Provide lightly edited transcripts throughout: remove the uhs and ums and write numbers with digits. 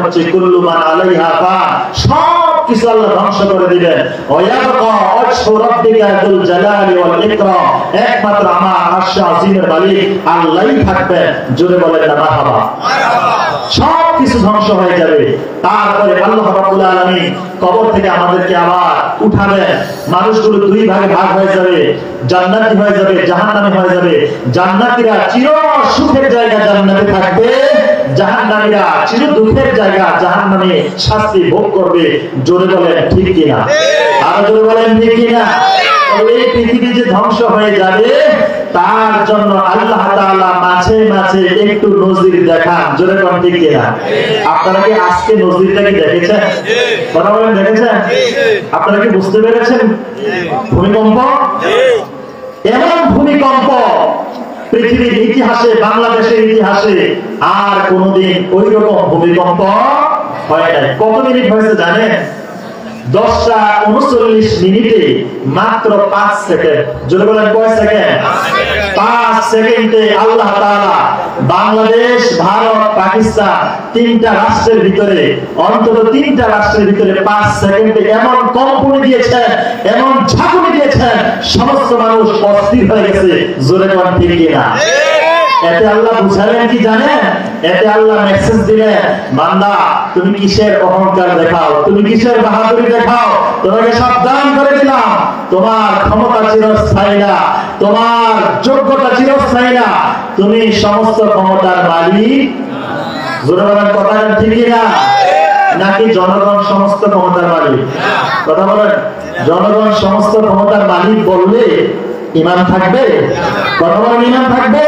হচ্ছে কুল্লু মান আলাইহা ফান, সব কিছু আল্লাহ ধ্বংস করে দিবেন। ওয়ায়াবকা ওয়াজহু রাব্বিকা যুল জালালি ওয়াল ইকরাম, একমাত্র আমার আরশ আজিমের মালিক আল্লাহই থাকবে। জোরে বলেন না মারহাবা। সব কিছু ধ্বংস হয়ে যাবে। তারপরে আল্লাহ রাব্বুল আলামিন কবর থেকে আমাদেরকে আবার উঠাবেন। মানুষগুলো দুই ভাগে ভাগ হয়ে যাবে, জান্নাতি হয়ে যাবে, জাহান্নামী হয়ে যাবে। জান্নাতীরা চির সুখের জায়গা জান্নাতে থাকবে, জাহান্নামীরা চির দুঃখের জায়গা জাহান্নামে শাস্তি ভোগ করবে। জোরে বলেন ঠিক কিনা? আর জোরে বলেন ঠিক কিনা? এই পৃথিবী যে ধ্বংস হয়ে যাবে তার জন্য আল্লাহ তাআলা মাঝে মাঝে একটু নজির দেখান। জোরে বলেন ঠিক কিনা? আপনারা কি আজকে নজিরটা কি দেখেছেন? কথা বলেন, দেখেছেন? আপনারা কি বুঝতে পেরেছেন? ভূমিকম্প, এমন ভূমিকম্প পৃথিবীর ইতিহাসে, বাংলাদেশের ইতিহাসে আর কোনদিন ওই রকম ভূমিকম্প হয় নাই। কত মিনিট হয়েছে জানেন? 10:39 মাত্র 5 সেকেন্ড। জোরে বলেন কয় সেকেন্ড? 5 সেকেন্ডে আল্লাহ তাআলা বাংলাদেশ, ভারত, পাকিস্তান তিনটা রাষ্ট্রের ভিতরে, অন্তত তিনটা রাষ্ট্রের ভিতরে 5 সেকেন্ডে এমন কম্পন দিয়েছেন, এমন ঝাঁকুনি দিয়েছেন, সমস্ত মানুষ অস্থির হয়ে গেছে। জোরে বলেন ঠিক কিনা? এতে আল্লাহ বুঝালেন কি জানেন? এতে আল্লাহ মেসেজ দিলেন, বান্দা তুমি কিসের অহংকার দেখাও, তুমি কিসের বাহাদুরি দেখাও, তোমাকে সাবধান করে দিলাম, তোমার ক্ষমতা চিরস্থায়ী না, তোমার যোগ্যতা চিরস্থায়ী না, তুমি সমস্ত ক্ষমতার মালিক। জোরে বলেন কথা ঠিক না? নাকি জনগণ সমস্ত ক্ষমতার মালিক? কথা বলেন, জনগণ সমস্ত ক্ষমতার মালিক বললে ঈমান থাকবে? কথা বলেন, ঈমান থাকবে?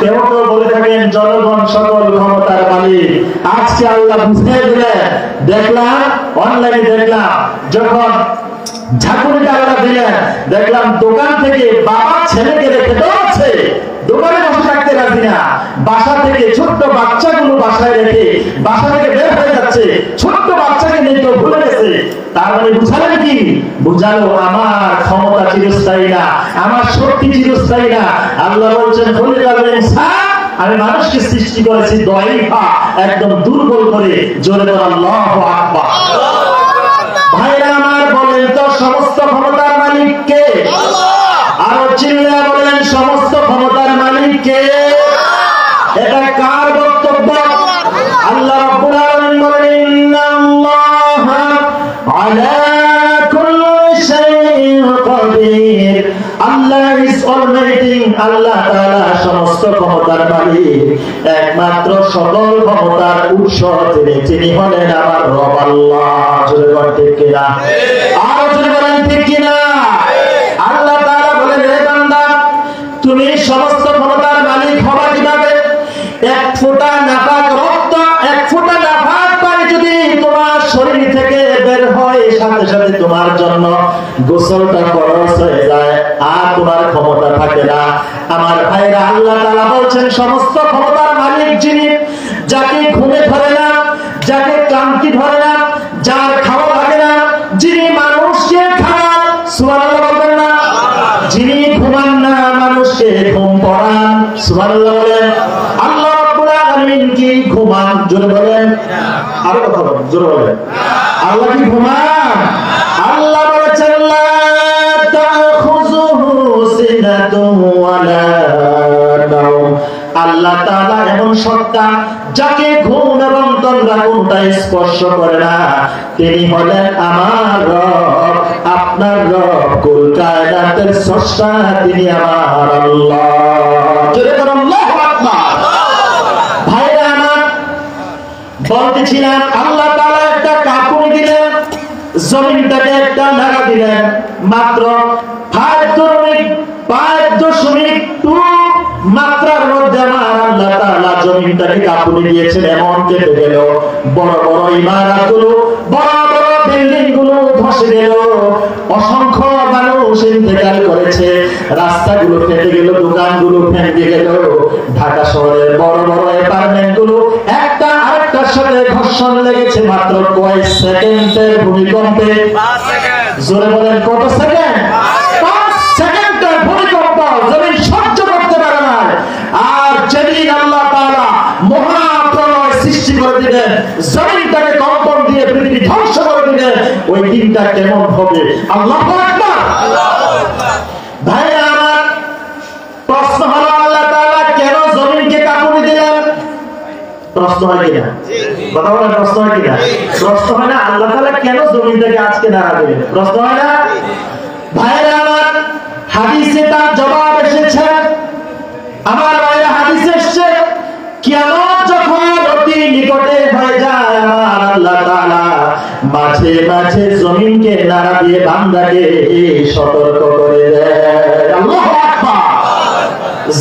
কেউ কেউ বলে থাকেন জনগণ সকল ক্ষমতার মালিক। আজকে আল্লাহ বুঝিয়ে দিলেন। দেখলাম অনলাইনে, দেখলাম যখন ঝাঁকুনিটা আল্লাহ দিলেন, দেখলাম দোকান থেকে বাবা ছেলেকে রেখে দৌড়ছে, দোকানে বসে থাকতে রাজি না, বাসা থেকে ছোট্ট বাচ্চাগুলো বাসায় রেখে বাসা থেকে বের হয়ে যাচ্ছে, ছোট্ট বাচ্চাকে নিয়ে কেউ ভুলে গেছে। তার মানে বুঝালেন কি? বুঝালো আমার ক্ষমতা চিরস্থায়ী না, আমার শক্তি চিরস্থায়ী না। আল্লাহ বলছেন আমি মানুষকে সৃষ্টি করেছি দয়ীফা, একদম দুর্বল করে। জোরে বলেন আল্লাহু আকবার। ভাইরা আমার, বলেন তো সমস্ত ক্ষমতার মালিক কে? আরো চিল্লায়া বলেন সমস্ত ক্ষমতার মালিক কে? এটা কার বক্তব্য? আল্লাহ রাব্বুল আলামিন বলেন ইন্নাল্লাহা আলা কুল্লি শাইইন কাদির। আল্লাহ ইজ অলমাইটি, আল্লাহ তাআলা সমস্ত ক্ষমতার মালিক, একমাত্র সকল ক্ষমতার উৎস তিনি হলেন আমার রব আল্লাহ। জোরে বলেন ঠিক কিনা? আর জোরে বলেন ঠিক কিনা? আল্লাহ তাআলা বলেন, হে বান্দা তুমি সমস্ত ক্ষমতার মালিক হবা কিভাবে? এক ফোঁটা নাপাক রক্ত, এক ফোঁটা নাপাক পানি যদি তোমার শরীর থেকে বের হয়, সাথে সাথে তোমার জন্য গোসলটা ফরজ হয়ে যায়, আর তোমার ক্ষমতা থাকে না। আমার ভাইরা, আল্লাহ তাআলা বলছেন সমস্ত ক্ষমতার মালিক যিনি, যাকে ঘুমে ধরে না, যাকে ক্লান্তি ধরে না, যার খাওয়া লাগে না, যিনি মানুষকে খাওয়ান, সুবহানাল্লাহ বলবেন না? যিনি ঘুমান না, মানুষকে ঘুম পড়ান, সুবহানাল্লাহ বলেন। আল্লাহ রাব্বুল আলামিন কি ঘুমান? জোরে বলেন। আরো কথা বলেন, জোরে বলেন। আল্লাহ কি ঘুমান? আল্লাহ বলেছেন লা তাখুযুহু সিনাতুন ওয়ালা নাওম। আল্লাহ তাআলা এমন সত্তা যাকে ঘুম এবং তন্দ্রা কোনটাই স্পর্শ করে না। তিনি হলেন আমার রব, আপনার রব, কুল কায়নাতের স্রষ্টা, তিনি আমার আল্লাহ। জোরে বলুন আল্লাহু আকবার। ভাইরা আমার, বলতেছিলাম আল্লাহ তাআলা একটা কাঁপুনি দিলেন, জমিনটাকে একটা নাড়া দিলেন, মাত্র 5.2 মাত্রার মধ্যে আমার আল্লাহ তাআলা জমিনটাকে কাঁপুনি দিয়েছেন। এমন কেঁপে গেল, বড় বড় ইমারতগুলো, বড় বড় বিল্ডিং গুলো ধসে গেল, অসংখ্য মানুষ ইন্তেকাল করেছে, রাস্তাগুলো ফেটে গেল, দোকানগুলো ভেঙে গেল, ঢাকা শহরের বড় বড় অ্যাপার্টমেন্ট গুলো একটা আরেকটার সাথে ঘর্ষণ লেগেছে মাত্র কয়েক সেকেন্ডের ভূমিকম্পে। 5 সেকেন্ড। জোরে বলেন কত সেকেন্ড? 5 সেকেন্ডের ভূমিকম্প জমিন সহ্য করতে পারে না। আর যেদিন আল্লাহ তাআলা মহাপ্রলয় সৃষ্টি করে দিবেন, জমিনটাকে কম্পন দিয়ে পৃথিবী ধ্বংস করে দিবেন, ওই দিনটা কেমন হবে? আল্লাহু আকবার। ভাইরা আমার, প্রশ্ন হলো আল্লাহ তাআলা কেন জমিনকে কাঁপুনি দিলেন? প্রশ্ন হয় কিনা? কথা বলেন, প্রশ্ন হয় কিনা? প্রশ্ন হয় না আল্লাহ তাআলা কেন জমিনটাকে আজকে নাড়া দিলেন? প্রশ্ন হয় না? ভাইরা আমার, হাদিসে তার জবাব এসেছে। আমার ভাইরা, হাদিসে এসেছে কিয়ামত যখন অতি নিকটে হয়ে যায়, আমার আল্লাহ তাআলা মাঝে মাঝে জমিনকে নাড়া দিয়ে বান্দাকে সতর্ক করে দেয়। আল্লাহু আকবার।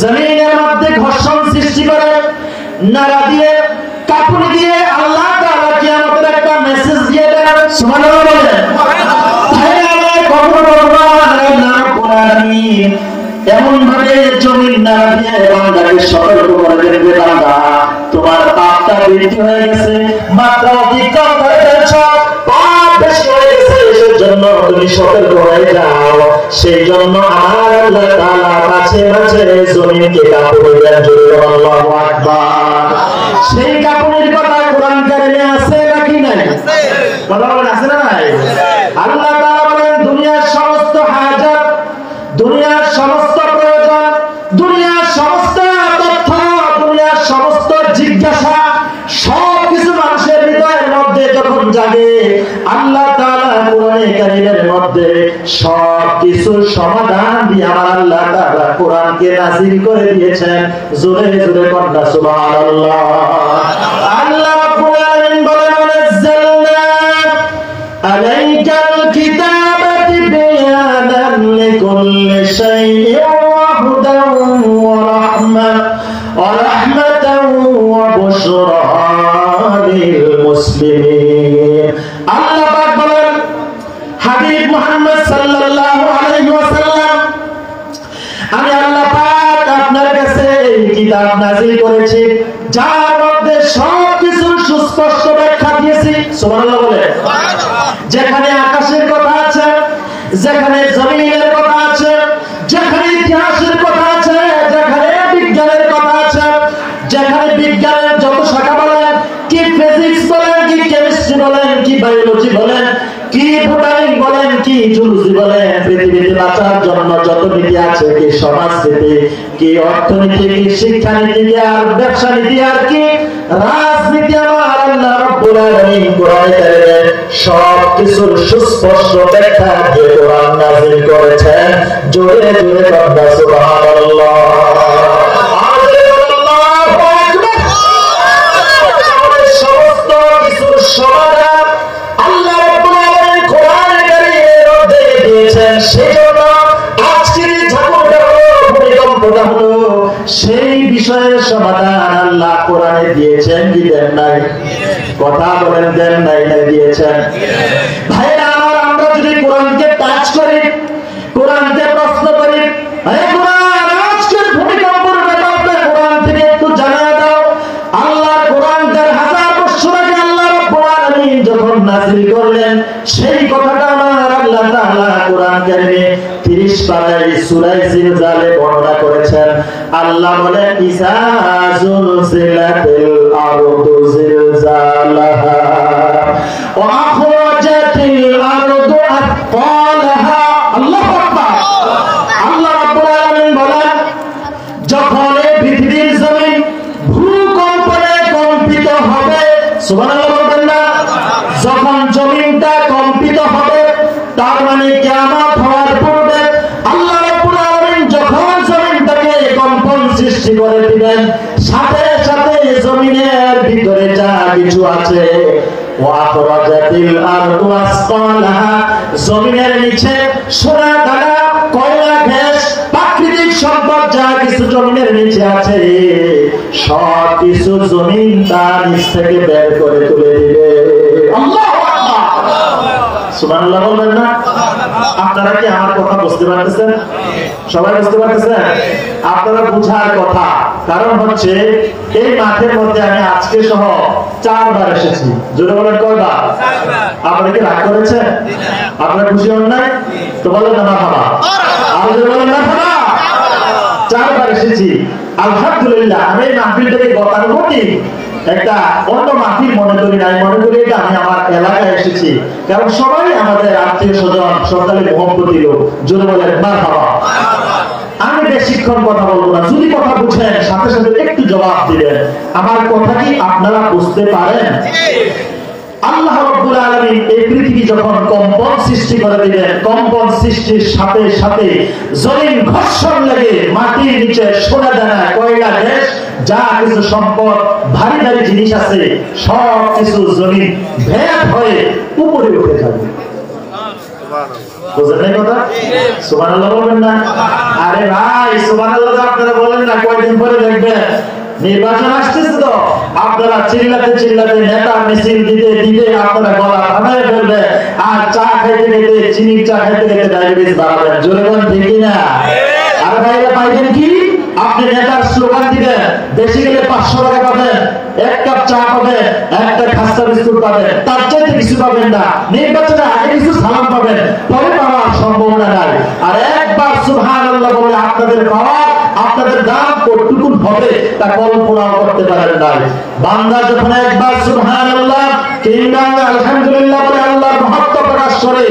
জমিনের মধ্যে ঘর্ষণ সৃষ্টি করে, নাড়া দিয়ে, কাঁপুনি দিয়ে আল্লাহ তাআলা কিয়ামতের একটা মেসেজ দিয়ে দেন। সুবহানাল্লাহ বলেন। এমন ভাবে জমিন নাড়া দিয়ে বান্দাকে সতর্ক করে দেবে, বান্দা তোমার পাপটা বৃদ্ধি হয়ে গেছে, মাত্রা অতিক্রম করে ফেলছ, পাপ বেশি হয়ে গেছে, সেজন্য তুমি সতর্ক হয়ে যাও। সেই জন্য আমার আল্লাহ তাআলা মাঝে মাঝে জমিনকে কাঁপুনি দেন। জোরে আল্লাহু আকবার। সেই কাঁপুনির কথা কোরআন কারিমে আছে নাকি নাই? কথা বলেন, আছে না নাই? আল্লাহ তাআলা বলেন দুনিয়ার সমস্ত হাজাত, দুনিয়ার সমস্ত প্রয়োজন, দুনিয়ার সমস্ত তথ্য, দুনিয়ার সমস্ত জিজ্ঞাসা, সবকিছু মানুষের হৃদয়ের মধ্যে যখন জাগে, আল্লাহ তাআলা কোরআনে কারীমের মধ্যে সবকিছু সমাধান দিয়ে আমার আল্লাহ তাআলা কোরআনকে নাযিল করে দিয়েছেন। জোরে জোরে কন্যা সুবহানাল্লাহ। আল্লাহ রাব্বুল আলামিন বলেন, নাযালনা আলাইকাল কিতাবা তিবয়ানান লিকুল্লি শাইইন ওয়া হুদান ওয়া রাহমাতান ওয়া বুশরা লিল মুসলিমিন। আল্লাহ পাক বলেন, হাবিব মুহাম্মদ সাল্লাল্লাহু আলাইহি ওয়াসাল্লাম, আমি আল্লাহ পাক আপনার কাছে এই কিতাব নাযিল করেছি, যার মধ্যে সবকিছু সুস্পষ্ট ব্যাখ্যা দিয়েছি। সুবহানাল্লাহ বলে। যেখানে আকাশের কথা আছে, যেখানে জমিনের কথা আছে, যেখানে ইতিহাসের কথা আছে, যেখানে বিজ্ঞানের কথা আছে, যেখানে বিজ্ঞানের যত শাখা বলেন, কি ফিজিক্স বলেন, কি কেমিস্ট্রি বলেন, কি বায়োলজি বলেন, কি বোটানি বলেন, কি জুলজি বলেন, পৃথিবীতে বাঁচার জন্য যত নীতি আছে, কি সমাজনীতি, কি অর্থনীতি, কি শিক্ষানীতি, আর ব্যবসা নীতি, আর কি রাজনীতি, আমার আল্লাহ রাব্বুল আলামিন কোরআনে কারিমে সবকিছুর সুস্পষ্ট ব্যাখ্যা দিয়ে কোরআন নাযিল করেছেন। জোরে জোরে কন্যা সুবহানাল্লাহ। সমস্ত কিছুর সমাধান আল্লাহ রাব্বুল আলামিন কোরআনে কারীমের মধ্যে দিয়েছেন। সেজন্য আজকের ঝাঁকুটা হলো, ভূমিকম্পটা হলো, সেই বিষয়ের সমাধান আল্লাহ কোরআনে দিয়েছেন কি দেন নাই? কথা বলেন, দেন নাই না দিয়েছেন? ভাইরা আমার, আমরা যদি কোরআনকে টাচ করি, কোরআনকে প্রশ্ন করি, হে কোরআন, আজকের ভূমিকম্পের ব্যাপারটা কোরআন থেকে একটু জানিয়ে দাও। আল্লাহ কোরআন তার হাজার বছর আগে আল্লাহ রাব্বুল আলামিন যখন নাযিল করলেন, সেই কথাটা আমার আল্লাহ তাআলা কোরআন কারীমে 30 পারায় সূরা জিলজালে বর্ণনা করেছেন। আল্লাহ বলেন, ইযা যুলজিলাতিল আরদু জিলজালাহা ওয়া আখরাজাতিল আরদু আথকালাহা। আল্লাহু আকবার। আল্লাহ রাব্বুল আলামিন বলেন, যখন এই পৃথিবীর জমিন ভূকম্পনে কম্পিত হবে, সুবহানাল্লাহ বলবেন না? যখন জমিনটা কম্পিত হবে, তার মানে কিয়ামত হওয়ার পূর্বে আল্লাহ রাব্বুল আলামিন যখন জমিনটাকে কম্পন সৃষ্টি করে দিবেন, সাথে সাথে জমিনের ভিতরে যা কিছু আছে, ওয়া আখরাজাতিল আরদু আসকালাহা, জমিনের নিচে সোনা দানা, কয়লা, গ্যাস, প্রাকৃতিক সম্পদ যা কিছু জমিনের নিচে আছে, সব কিছু জমিন তার নিচ থেকে বের করে তুলে দিবে। আল্লাহু আকবার। সুবহানাল্লাহ বলবেন না? আপনারা কি আমার কথা বুঝতে পারতেছেন? সবাই বুঝতে পারতেছেন? আপনারা বুঝার কথা। কারণ হচ্ছে এই মাঠের মধ্যে আমি আজকে সহ 4 বার এসেছি। জোরে বলেন, কয়বার? আপনারা কি রাগ করেছেন? আপনারা খুশি হন নাই? তো বলেন না মারহাবা। আর জোরে বলেন মারহাবা। 4 বার এসেছি। আলহামদুলিল্লাহ। আমি এই মাহফিলটাকে গতানুগতিক একটা অন্য মাটির মনে করি নাই, মনে করি এটা আমি আমার এলাকায় এসেছি, কারণ সবাই আমাদের আত্মীয় স্বজন, সকালে মোহাম্মতি লোক। জোরে বলেন মারহাবা। আমি বেশিক্ষণ কথা বলবো না, যদি কথা বুঝেন সাথে সাথে একটু জবাব দিবেন। আমার কথা কি আপনারা বুঝতে পারেন? আল্লাহ রাব্বুল আলামিন এই পৃথিবী যখন কম্পন সৃষ্টি করে দিলেন, কম্পন সৃষ্টির সাথে সাথে জমিন ঘর্ষণ লেগে মাটির নিচে সোনা দানা, কয়লা, গ্যাস, যা কিছু সম্পদ, ভারী ভারী জিনিস আছে, সব কিছু জমিন ভেদ হয়ে উপরে উঠে যাবে। বুঝলেন এই কথা? সুবহানাল্লাহ বলবেন না? আরে ভাই, সুবহানাল্লাহ আপনারা বলেন না, কয়দিন পরে দেখবেন নির্বাচন আসতেছে, তো আপনারা চিল্লাতে চিল্লাতে নেতা মিছিল দিতে দিতে আপনারা গলা ভাঙায় ফেলবে, আর চা খাইতে খেতে, চিনি চা খাইতে খেতে ডায়াবেটিস বাড়াবেন। জোরে বলেন ঠিক কিনা? আর ভাইরা পাইবেন কি? আপনি নেতার স্লোগান দিবেন, বেশি গেলে 500 টাকা পাবেন, এক কাপ চা পাবেন, একটা খাস্তা বিস্কুট পাবেন, তার চাইতে কিছু পাবেন না। নির্বাচনের আগে কিছু সালাম পাবেন, পরে পাওয়ার সম্ভাবনা নাই। আর একবার সুবহানাল্লাহ বলে আপনাদের পাওয়া, আপনাদের দাম কতটুকু হবে তা কল্পনা করতে পারেন না। বান্দা যখন একবার সুবহানাল্লাহ কিংবা আলহামদুলিল্লাহ বলে আল্লাহর মহত্ব প্রকাশ করে,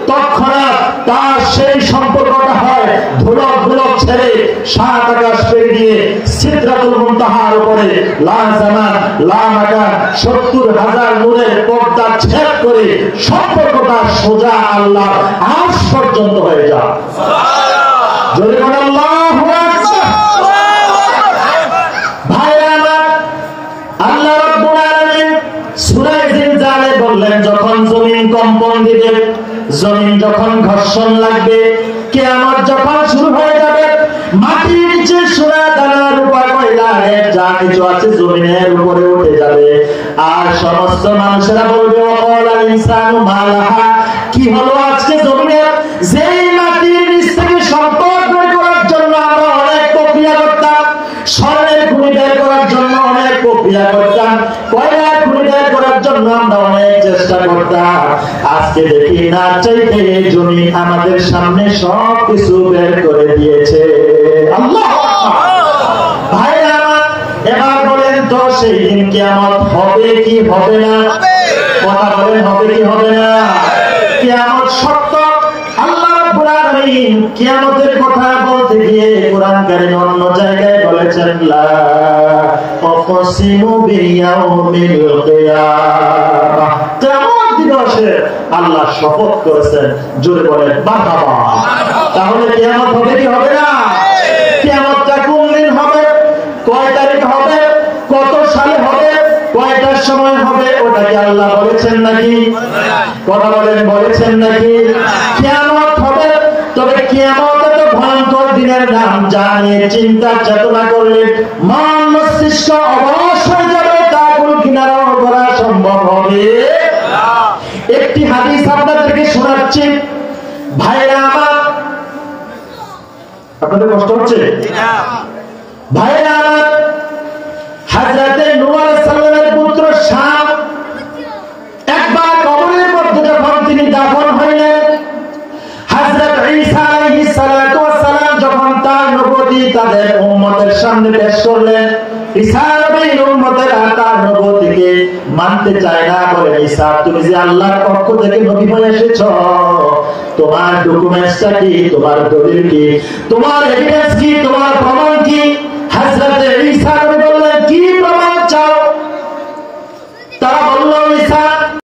তৎক্ষণাৎ তার সেই সম্পর্কটা হয় ধুলক ধুলক ছেড়ে 7 আকাশ পেরিয়ে সিদরাতুল মুনতাহার উপরে লা জামান লা মাকান 70,000 নূরের পর্দা ছেদ করে সম্পর্কটা সোজা আল্লাহর আরশ পর্যন্ত হয়ে যায়। সুবহানাল্লাহ। জোরে বলেন আল্লাহু আকবার। ভাইরা আমার, আল্লাহ রাব্বুল আলামিন সূরা জিলজালে বললেন, যখন জমিন কম্পন দিবে, জমিন যখন ঘর্ষণ লাগবে, কিয়ামত যখন শুরু হয়ে যাবে, মাটির নিচে সোনা দানা রূপা কয়লা যা কিছু আছে জমিনের উপরে উঠে যাবে, আর সমস্ত মানুষেরা বলবে ওয়াকাল ইনসানু মালাহা, কি হলো আজকে জমিনের? যেই মাটির নিচ থেকে সম্পদ বের করার জন্য আমরা অনেক প্রক্রিয়া করতাম, স্বর্ণের খনি বের করার জন্য অনেক প্রক্রিয়া করতাম, কয়লার খনি বের করার জন্য আমরা অনেক চেষ্টা করতাম, আজকে দেখি না চাইতে জমি আমাদের সামনে সব কিছু বের করে দিয়েছে। আল্লাহু আকবার। ভাইরা এবার বলেন তো, সেই দিন কিয়ামত হবে কি হবে না? কথা বলেন, হবে কি হবে না? কিয়ামত সত্য। আল্লাহ রাব্বুল আলামিন কিয়ামতের কথা বলতে গিয়ে কোরআন কারীমে অন্য জায়গায় বলেছেন, লা উকসিমু বিয়াউমিল কিয়ামাহ। কিয়ামত দিবসে আল্লাহ শপথ করেছেন। জোরে বলেন মারহাবা। তাহলে কিয়ামত হবে কি হবে না? কিয়ামতটা কোন দিন হবে, কয় তারিখ হবে, কত সালে হবে, কয়টার সময় হবে, ওটা কি আল্লাহ বলেছেন নাকি? কথা বলেন, বলেছেন নাকি? কিয়ামত হবে, তবে কিয়ামত এত ভয়ঙ্কর দিনের নাম জানিয়ে চিন্তা চেতনা করলে মন মস্তিষ্ক অবশ হয়ে যাবে, তা কোনো কিনারাও করা সম্ভব হবে না। একটি হাদিস আপনাদেরকে শোনাচ্ছি ভাইরা আমার, আপনাদের কষ্ট হচ্ছে? ভাইরা আমার, হযরতে নূহ আলাইহিস সালামের পুত্র শাম একবার কবরের মধ্যে যখন তিনি দাফন হইলেন, হযরত ঈসা আলাইহিস সালাতু ওয়াস সালাম যখন তার নবুয়তি তাদের উম্মতের সামনে পেশ করলেন, ঈসা নবীর উম্মতেরা তার নবুয়তিকে মানতে চায় না, বলে ঈসা তুমি যে আল্লাহর পক্ষ থেকে নবী হয়ে এসেছো, তোমার ডকুমেন্টসটা কি, তোমার দলিল কি, তোমার এভিডেন্স কি, তোমার প্রমাণ কি? হযরত ঈসা